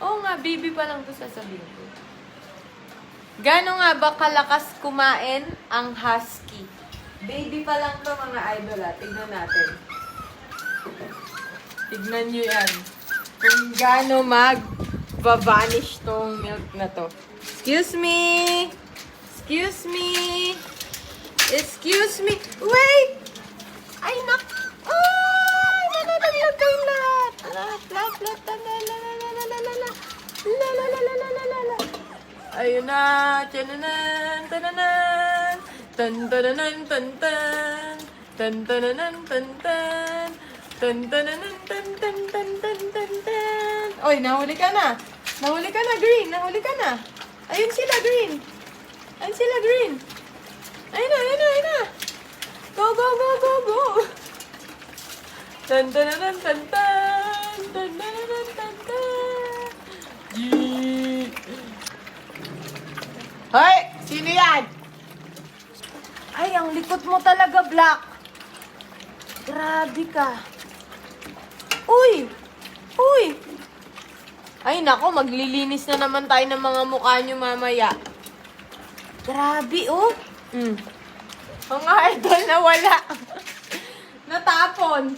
Oo nga, baby pa lang to sasabihin ko. Gano'n nga ba kalakas kumain ang husky? Baby pa lang to mga idol ha. Tignan natin. Tignan nyo yan. Kung gano'n mag-vanish tong milk na to. Excuse me! Excuse me! Excuse me! Wait! Ay, nak! Ay! Nananaglag kayong lahat! Lahat! Ayun na! Tananan! Tananan! Tan tananan tan tan! Tan tananan tan tan! Tan tananan tan tan tan tan tan tan! Oy, nahuli ka na! Nahuli ka na, Green! Nahuli ka na! Ayun sila, Green! Ayun sila, Green! Ayun na, ayun na, ayun na! Go, go, go, go, go! Tan tananan tan tan! Tan tananan tan tan! Yee! Hoy! Sino yan? Ay, ang likot mo talaga, Black. Grabe ka. Uy! Uy! Ay, nako, maglilinis na naman tayo ng mga mukha nyo mamaya. Grabe, oh. Mga idol na wala. Natapon.